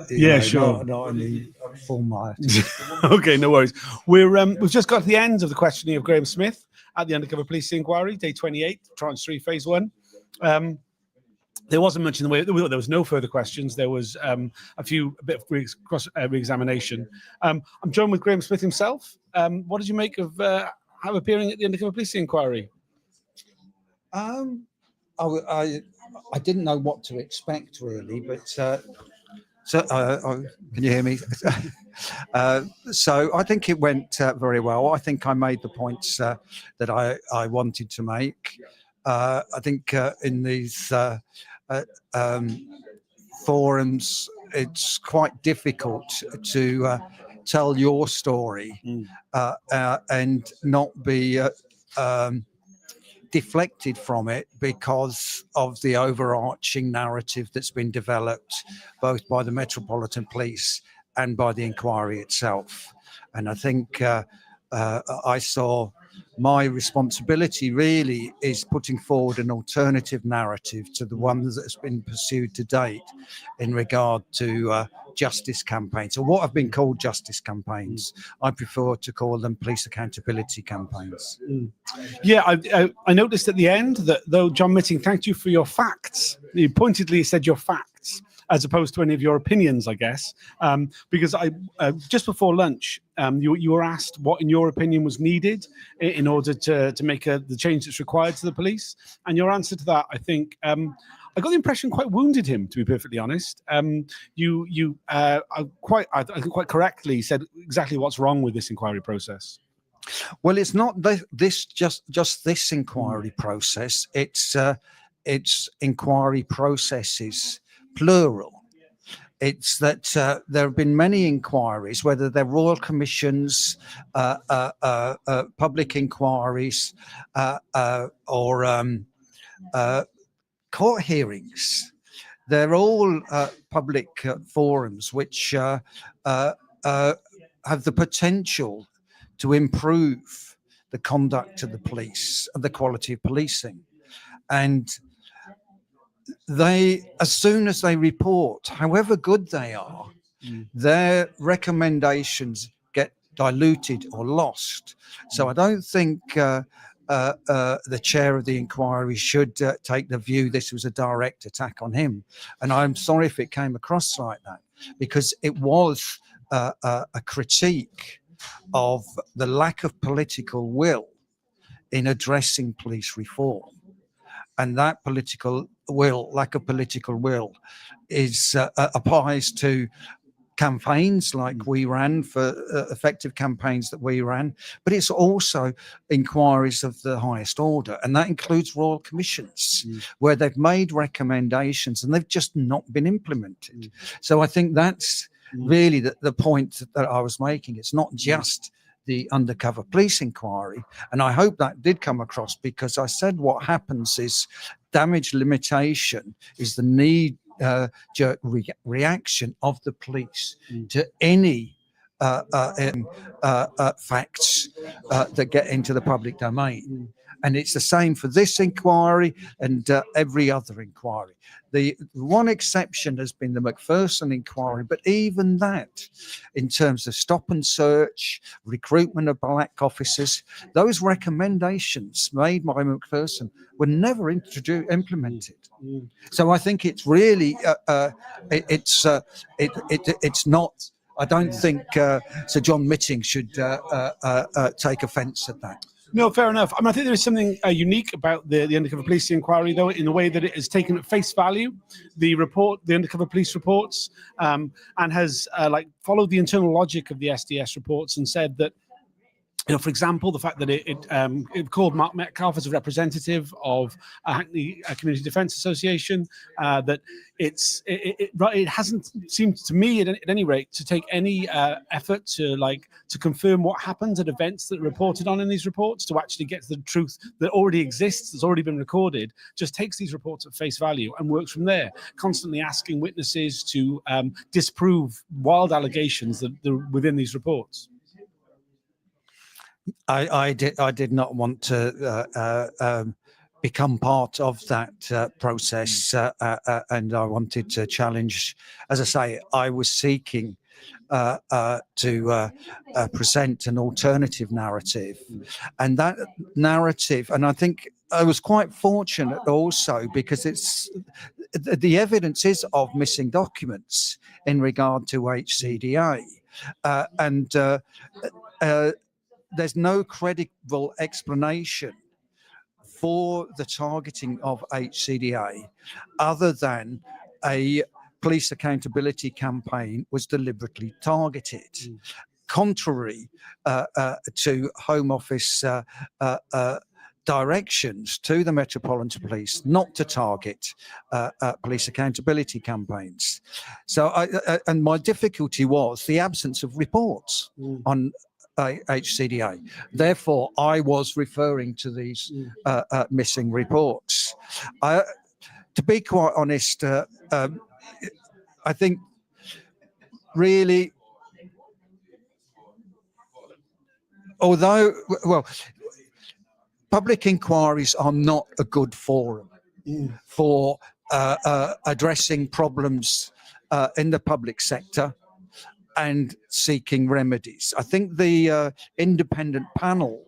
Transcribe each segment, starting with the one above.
Yeah, sure. Not in the formality. Okay, no worries. We've just got to the end of the questioning of Graham Smith at the Undercover Police Inquiry, day 28, tranche 3, phase 1. There wasn't much in the way. There was no further questions. There was a bit of re-examination. I'm joined with Graham Smith himself. What did you make of appearing at the Undercover Police Inquiry? I didn't know what to expect really, but can you hear me? So I think it went very well. I think I made the points that I wanted to make. I think in these forums, it's quite difficult to tell your story and not be deflected from it because of the overarching narrative that's been developed both by the Metropolitan Police and by the inquiry itself. And I think I saw my responsibility really is putting forward an alternative narrative to the one that's been pursued to date in regard to justice campaigns, or what have been called justice campaigns. I prefer to call them police accountability campaigns. Yeah, I noticed at the end that though John Mitting thanked you for your facts, you pointedly said your facts as opposed to any of your opinions, I guess, because just before lunch, you were asked what, in your opinion, was needed in order to make the change that's required to the police, and your answer to that, I think, I got the impression quite wounded him, to be perfectly honest. You quite correctly said exactly what's wrong with this inquiry process. Well, it's not just this inquiry process. It's inquiry processes, plural. It's that there have been many inquiries, whether they're royal commissions, public inquiries, or court hearings. They're all public forums which have the potential to improve the conduct of the police and the quality of policing. And they, as soon as they report, however good they are, their recommendations get diluted or lost. So I don't think the chair of the inquiry should take the view this was a direct attack on him. And I'm sorry if it came across like that, because it was a critique of the lack of political will in addressing police reform. And that lack of political will is applies to campaigns like we ran, for effective campaigns that we ran, but it's also inquiries of the highest order, and that includes royal commissions where they've made recommendations and they've just not been implemented. So I think that's really the point that I was making. It's not just the undercover police inquiry, and I hope that did come across, because I said what happens is damage limitation is the knee jerk reaction of the police to any facts that get into the public domain. And it's the same for this inquiry and every other inquiry. The one exception has been the Macpherson inquiry, but even that, in terms of stop and search, recruitment of black officers, those recommendations made by Macpherson were never implemented. So I think it's really, it's not. I don't think Sir John Mitting should take offence at that. No, fair enough. I mean, I think there is something unique about the undercover police inquiry, though, in the way that it has taken at face value the undercover police reports, and has followed the internal logic of the SDS reports and said that, you know, for example, the fact that it called Mark Metcalfe as a representative of Hackney Community Defence Association, that it hasn't seemed to me, at any rate, to take any effort to confirm what happened at events that are reported on in these reports, to actually get to the truth that already exists, that's already been recorded. Just takes these reports at face value and works from there, constantly asking witnesses to disprove wild allegations that are within these reports. I did not want to become part of that process, and I wanted to challenge. As I say, I was seeking to present an alternative narrative, and that narrative, and I think I was quite fortunate also because the evidence is of missing documents in regard to HCDA, and there's no credible explanation for the targeting of HCDA other than a police accountability campaign was deliberately targeted, contrary to Home Office directions to the Metropolitan Police not to target police accountability campaigns. So, and my difficulty was the absence of reports on HCDA. Therefore, I was referring to these missing reports. To be quite honest, I think really, although, well, public inquiries are not a good forum for addressing problems in the public sector and seeking remedies. I think the independent panel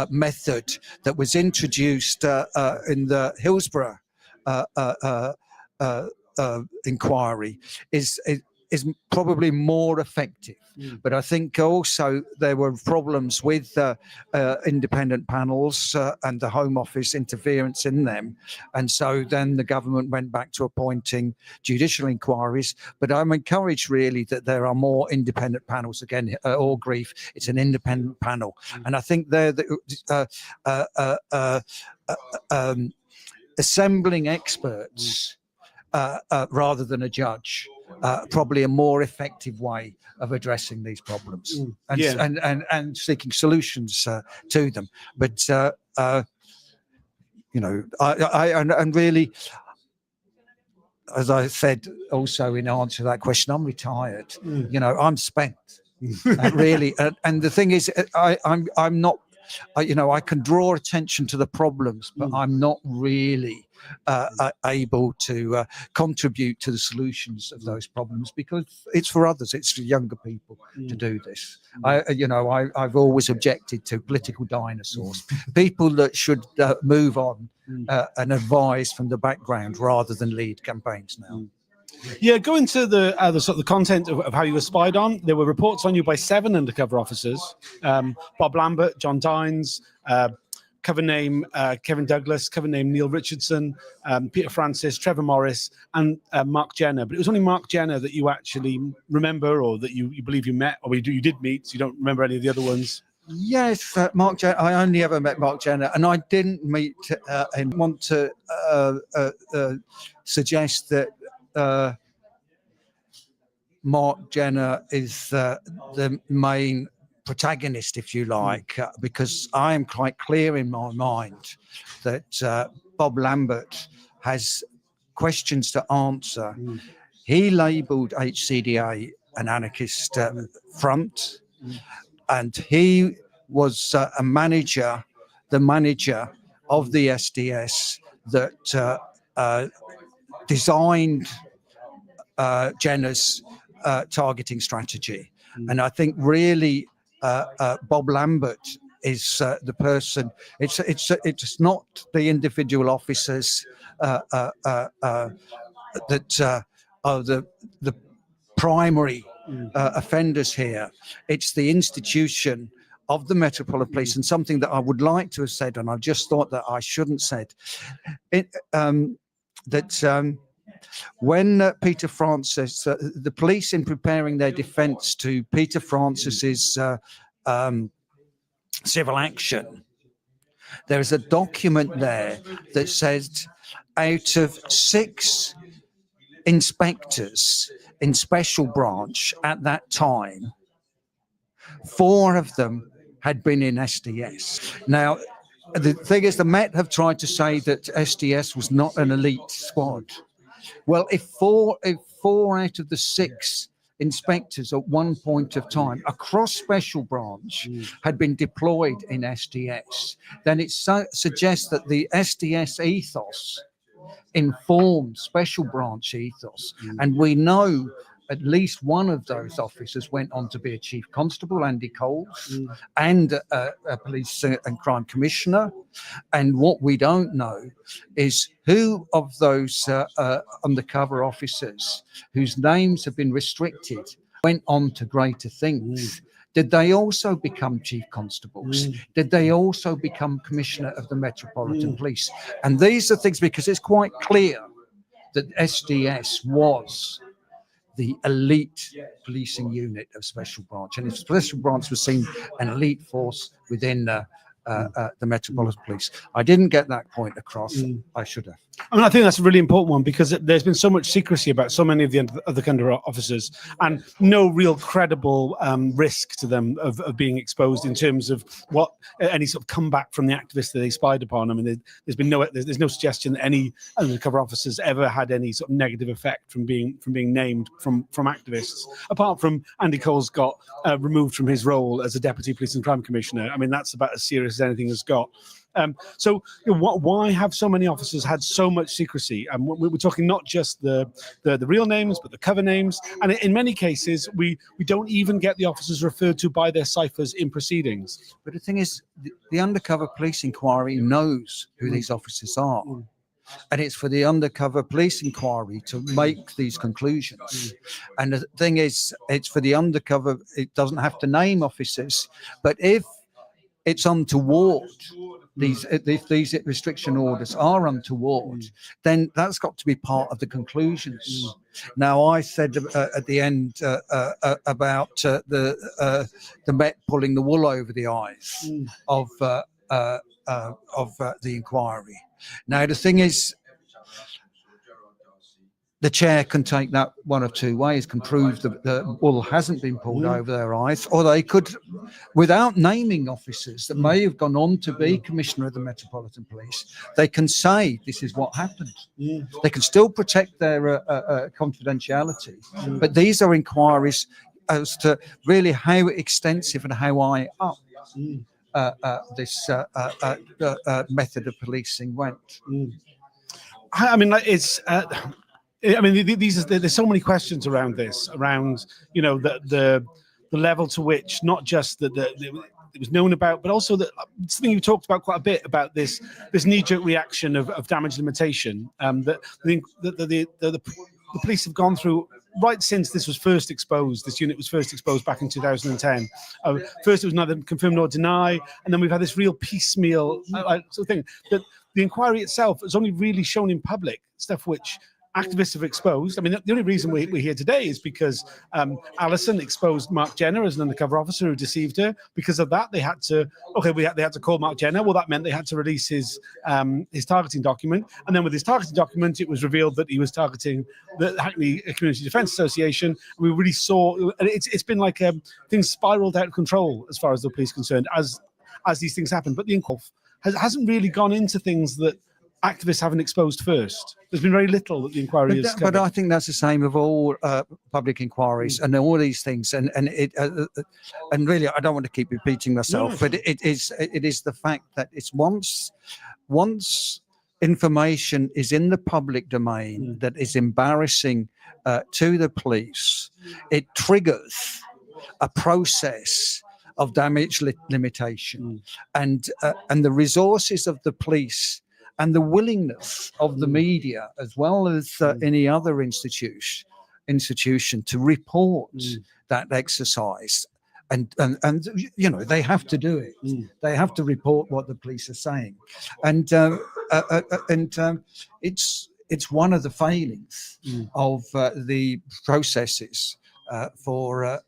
method that was introduced in the Hillsborough inquiry is probably more effective. But I think also there were problems with independent panels and the Home Office interference in them. And so then the government went back to appointing judicial inquiries. But I'm encouraged really that there are more independent panels. Again, Orgreave, it's an independent panel. And I think they're assembling experts rather than a judge. Probably a more effective way of addressing these problems and seeking solutions to them. But you know, and really, as I said also in answer to that question, I'm retired. You know, I'm spent. Really, and the thing is, I'm not. You know, I can draw attention to the problems, but I'm not really able to contribute to the solutions of those problems because it's for others, it's for younger people to do this. I've always objected to political dinosaurs, people that should move on and advise from the background rather than lead campaigns now. Yeah, go into the sort of the content of how you were spied on. There were reports on you by 7 undercover officers: Bob Lambert, John Dines, cover name Kevin Douglas, cover name Neil Richardson, Peter Francis, Trevor Morris, and Mark Jenner. But it was only Mark Jenner that you actually remember, or that you believe you met, or you did meet. So you don't remember any of the other ones. Yes, Mark Jenner. I only ever met Mark Jenner, and I didn't meet him. I want to suggest that Mark Jenner is the main protagonist, if you like, because I am quite clear in my mind that Bob Lambert has questions to answer. He labelled HCDA an anarchist front, and he was the manager of the SDS that designed Jenner's targeting strategy. And I think really Bob Lambert is the person. It's not the individual officers that are the primary offenders here. It's the institution of the Metropolitan Police, and something that I would like to have said, and I just thought that I shouldn't said it. When Peter Francis, the police, in preparing their defence to Peter Francis's civil action, there is a document there that says out of 6 inspectors in Special Branch at that time, 4 of them had been in SDS. Now, the thing is, the Met have tried to say that SDS was not an elite squad. Well, if four out of the 6 inspectors at one point of time across Special Branch had been deployed in SDS, then it suggests that the SDS ethos informed Special Branch ethos. And we know at least one of those officers went on to be a chief constable, Andy Coles, and a police and crime commissioner. And what we don't know is who of those undercover officers whose names have been restricted went on to greater things. Did they also become chief constables? Did they also become commissioner of the Metropolitan Police? And these are things, because it's quite clear that SDS was the elite policing unit of Special Branch. And if Special Branch was seen an elite force within the Metropolitan Police. I didn't get that point across. I should have. I mean, I think that's a really important one, because there's been so much secrecy about so many of the undercover officers, and no real credible risk to them of being exposed in terms of what any sort of comeback from the activists that they spied upon. I mean, there's no suggestion that any undercover officers ever had any sort of negative effect from being named from activists, apart from Andy Coles got removed from his role as a deputy police and crime commissioner. I mean, that's about as serious as anything has got. So why have so many officers had so much secrecy? We're talking not just the real names, but the cover names. And in many cases, we don't even get the officers referred to by their ciphers in proceedings. But the thing is, the undercover police inquiry knows who these officers are. And it's for the undercover police inquiry to make these conclusions. And the thing is, it's for the undercover, it doesn't have to name officers, but if it's untoward, if these restriction orders are untoward, then that's got to be part of the conclusions. Now, I said at the end about the Met pulling the wool over the eyes of the inquiry. Now, the thing is, the chair can take that one of two ways, can prove that the wool hasn't been pulled over their eyes, or they could, without naming officers that may have gone on to be Commissioner of the Metropolitan Police, they can say this is what happened. They can still protect their confidentiality, but these are inquiries as to really how extensive and how high up this method of policing went. I mean, it's... I mean, there's so many questions around this, around, you know, the level to which not just that it was known about, but also that something you talked about quite a bit about this knee-jerk reaction of damage limitation that the police have gone through right since this was first exposed. This unit was first exposed back in 2010. First, it was neither confirm nor deny, and then we've had this real piecemeal sort of thing. That the inquiry itself has only really shown in public stuff which activists have exposed. I mean, the only reason we're here today is because Alison exposed Mark Jenner as an undercover officer who deceived her. Because of that, they had to call Mark Jenner. Well, that meant they had to release his targeting document. And then with his targeting document, it was revealed that he was targeting the Hackney Community Defence Association. And we really saw, it's been like things spiraled out of control as far as the police are concerned as these things happen. But the inquiry hasn't really gone into things that activists haven't exposed first. There's been very little that the inquiry has covered. But I think that's the same of all public inquiries and all these things. And really, I don't want to keep repeating myself, but it is the fact that it's once information is in the public domain that is embarrassing to the police, it triggers a process of damage limitation, and the resources of the police and the willingness of the media, as well as any other institution, to report that exercise. And you know, they have to do it. They have to report what the police are saying, and it's one of the failings of the processes for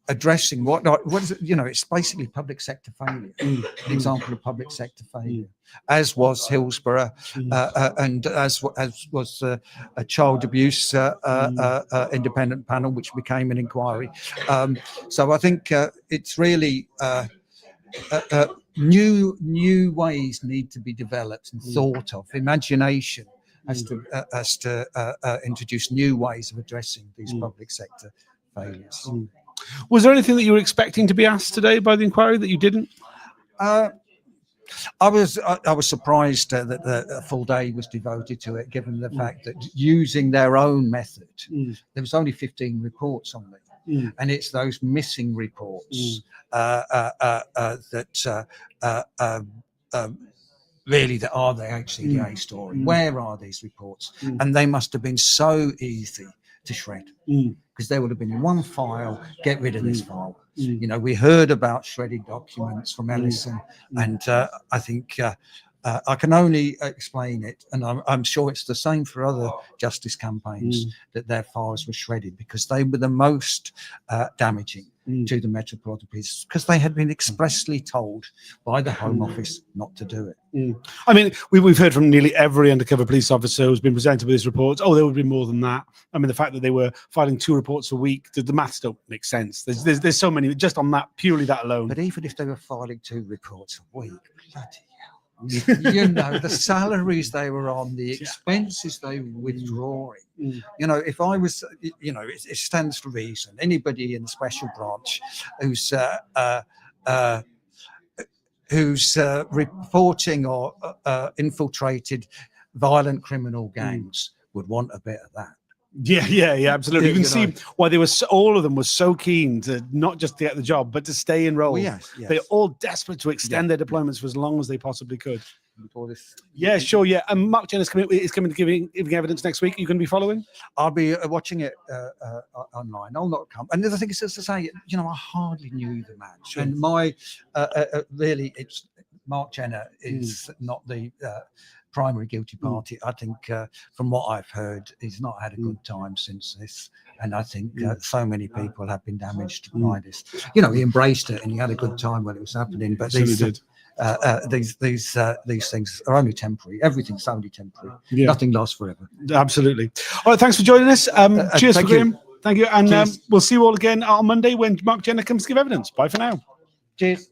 addressing what is it? You know, it's basically public sector failure. An example of public sector failure, as was Hillsborough, and as was a child abuse independent panel, which became an inquiry. So I think it's really new ways need to be developed and thought of. Imagination has to introduce new ways of addressing these public sector failures. Was there anything that you were expecting to be asked today by the inquiry that you didn't? I was surprised that a full day was devoted to it, given the fact that using their own method, there was only 15 reports on it, and it's those missing reports that really that are the HCDA story. Where are these reports? And they must have been so easy to shred, because they would have been in one file. Get rid of this file. You know, we heard about shredded documents from Ellison, and I think I can only explain it, and I'm sure it's the same for other justice campaigns, that their files were shredded because they were the most damaging to the Metropolitan Police, because they had been expressly told by the Home Office not to do it. I mean, we've heard from nearly every undercover police officer who's been presented with this report. Oh, there would be more than that. I mean, the fact that they were filing 2 reports a week, the maths don't make sense. There's so many just on that, purely that alone. But even if they were filing 2 reports a week, bloody hell. You know, the salaries they were on, the expenses they were withdrawing. You know, if I was, you know, it stands to reason. Anybody in the special branch who's reporting or infiltrated violent criminal gangs would want a bit of that. Yeah, absolutely. You can see why they were all of them were so keen to not just get the job, but to stay enrolled. Yes. They're all desperate to extend their deployments for as long as they possibly could. Yeah, sure. Yeah, and Mark Jenner's coming to giving evidence next week. Are you going to be following? I'll be watching it online. I'll not come. And the other thing is, as I say, you know, I hardly knew the man, and my really, it's Mark Jenner is not the primary guilty party. I think from what I've heard, he's not had a good time since this, and I think so many people have been damaged by this. You know, he embraced it and he had a good time when it was happening, but these things are only temporary. Everything's only temporary. Nothing lasts forever. Absolutely. All right, thanks for joining us. Cheers for Graham. Thank you, and we'll see you all again on Monday when Mark Jenner comes to give evidence. Bye for now. Cheers.